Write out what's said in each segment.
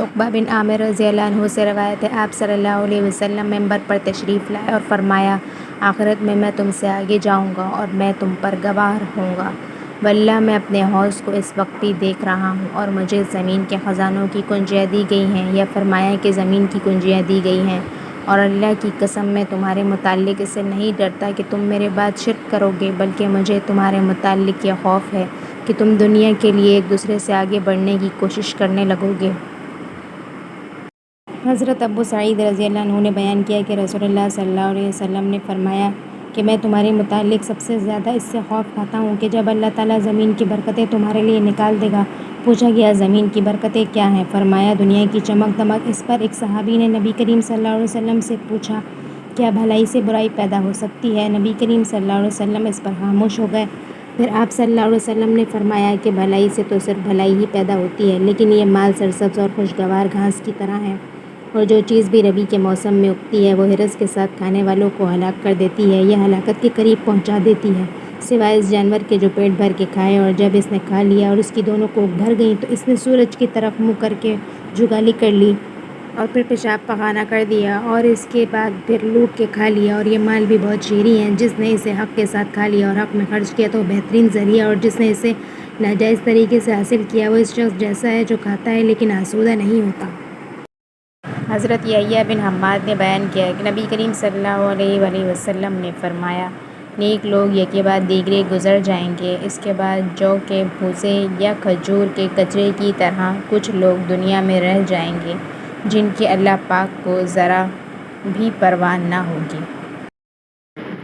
عقبہ بن عامر رضی اللہ عنہ سے روایت ہے، آپ صلی اللہ علیہ وسلم منبر پر تشریف لائے اور فرمایا، آخرت میں تم سے آگے جاؤں گا اور میں تم پر گواہ ہوں گا۔ واللہ میں اپنے حوض کو اس وقت بھی دیکھ رہا ہوں اور مجھے زمین کے خزانوں کی کنجیاں دی گئی ہیں، یا فرمایا کہ زمین کی کنجیاں دی گئی ہیں، اور اللہ کی قسم میں تمہارے متعلق اس سے نہیں ڈرتا کہ تم میرے بعد شرک کرو گے، بلکہ مجھے تمہارے متعلق یہ خوف ہے کہ تم دنیا کے لیے ایک دوسرے سے آگے بڑھنے کی کوشش کرنے لگو گے۔ حضرت ابو سعید رضی اللہ عنہ نے بیان کیا کہ رسول اللہ صلی اللہ علیہ وسلم نے فرمایا کہ میں تمہارے متعلق سب سے زیادہ اس سے خوف کھاتا ہوں کہ جب اللہ تعالیٰ زمین کی برکتیں تمہارے لیے نکال دے گا۔ پوچھا گیا، زمین کی برکتیں کیا ہیں؟ فرمایا، دنیا کی چمک دمک۔ اس پر ایک صحابی نے نبی کریم صلی اللہ علیہ وسلم سے پوچھا، کیا بھلائی سے برائی پیدا ہو سکتی ہے؟ نبی کریم صلی اللہ علیہ وسلم اس پر خاموش ہو گئے۔ پھر آپ صلی اللہ علیہ وسلم نے فرمایا کہ بھلائی سے تو صرف بھلائی ہی پیدا ہوتی ہے، لیکن یہ مال سرسبز اور خوشگوار گھاس کی طرح ہے، اور جو چیز بھی ربیع کے موسم میں اگتی ہے وہ ہرس کے ساتھ کھانے والوں کو ہلاک کر دیتی ہے یا ہلاکت کے قریب پہنچا دیتی ہے، سوائے اس جانور کے جو پیٹ بھر کے کھائے، اور جب اس نے کھا لیا اور اس کی دونوں کوکھ بھر گئیں تو اس نے سورج کی طرف منہ کر کے جگالی کر لی اور پھر پیشاب پخانہ کر دیا، اور اس کے بعد پھر لوٹ کے کھا لیا۔ اور یہ مال بھی بہت شیریں ہے، جس نے اسے حق کے ساتھ کھا لیا اور حق میں خرچ کیا تو وہ بہترین ذریعہ، اور جس نے اسے ناجائز طریقے سے حاصل کیا وہ اس شخص جیسا ہے جو کھاتا ہے لیکن آسودہ نہیں ہوتا۔ حضرت یحییٰ بن حماد نے بیان کیا کہ نبی کریم صلی اللہ علیہ وآلہ وسلم نے فرمایا، نیک لوگ یکے بعد دیگرے گزر جائیں گے، اس کے بعد جو کے بھوسے یا کھجور کے کچرے کی طرح کچھ لوگ دنیا میں رہ جائیں گے جن کی اللہ پاک کو ذرا بھی پرواہ نہ ہوگی۔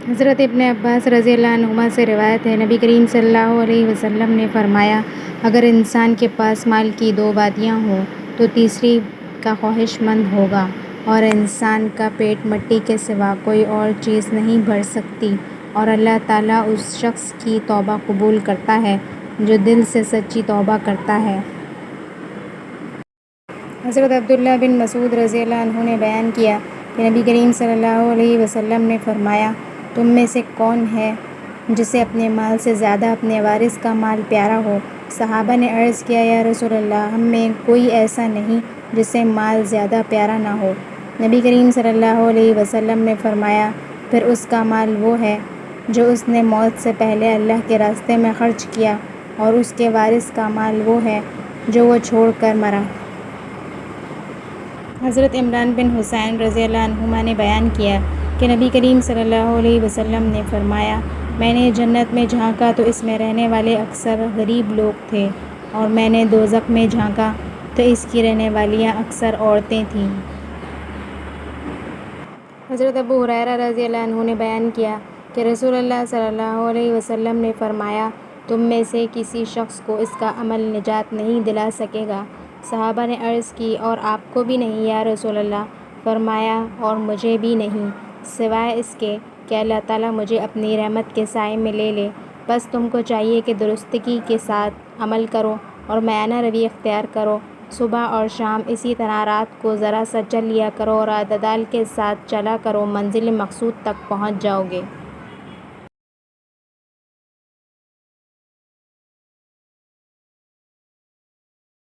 حضرت ابن عباس رضی اللہ عنہما سے روایت ہے، نبی کریم صلی اللہ علیہ وسلم نے فرمایا، اگر انسان کے پاس مال کی 2 وادیاں ہوں تو تیسری کا خواہش مند ہوگا، اور انسان کا پیٹ مٹی کے سوا کوئی اور چیز نہیں بھر سکتی، اور اللہ تعالیٰ اس شخص کی توبہ قبول کرتا ہے جو دل سے سچی توبہ کرتا ہے۔ حضرت عبداللہ بن مسعود رضی اللہ عنہ نے بیان کیا کہ نبی کریم صلی اللہ علیہ وسلم نے فرمایا، تم میں سے کون ہے جسے اپنے مال سے زیادہ اپنے وارث کا مال پیارا ہو؟ صحابہ نے عرض کیا، یا رسول اللہ، ہم میں کوئی ایسا نہیں جسے مال زیادہ پیارا نہ ہو۔ نبی کریم صلی اللہ علیہ وسلم نے فرمایا، پھر اس کا مال وہ ہے جو اس نے موت سے پہلے اللہ کے راستے میں خرچ کیا، اور اس کے وارث کا مال وہ ہے جو وہ چھوڑ کر مرا۔ حضرت عمران بن حسین رضی اللہ عنہما نے بیان کیا کہ نبی کریم صلی اللہ علیہ وسلم نے فرمایا، میں نے جنت میں جھانکا تو اس میں رہنے والے اکثر غریب لوگ تھے، اور میں نے دوزخ میں جھانکا تو اس کی رہنے والیاں اکثر عورتیں تھیں۔ حضرت ابو ہریرہ رضی اللہ عنہ نے بیان کیا کہ رسول اللہ صلی اللہ علیہ وسلم نے فرمایا، تم میں سے کسی شخص کو اس کا عمل نجات نہیں دلا سکے گا۔ صحابہ نے عرض کی، اور آپ کو بھی نہیں یا رسول اللہ؟ فرمایا، اور مجھے بھی نہیں، سوائے اس کے کہ اللہ تعالیٰ مجھے اپنی رحمت کے سائے میں لے لے۔ بس تم کو چاہیے کہ درستگی کے ساتھ عمل کرو اور میانہ روی اختیار کرو، صبح اور شام اسی طرح رات کو ذرا سا چل لیا کرو اور اعتدال کے ساتھ چلا کرو، منزل مقصود تک پہنچ جاؤ گے۔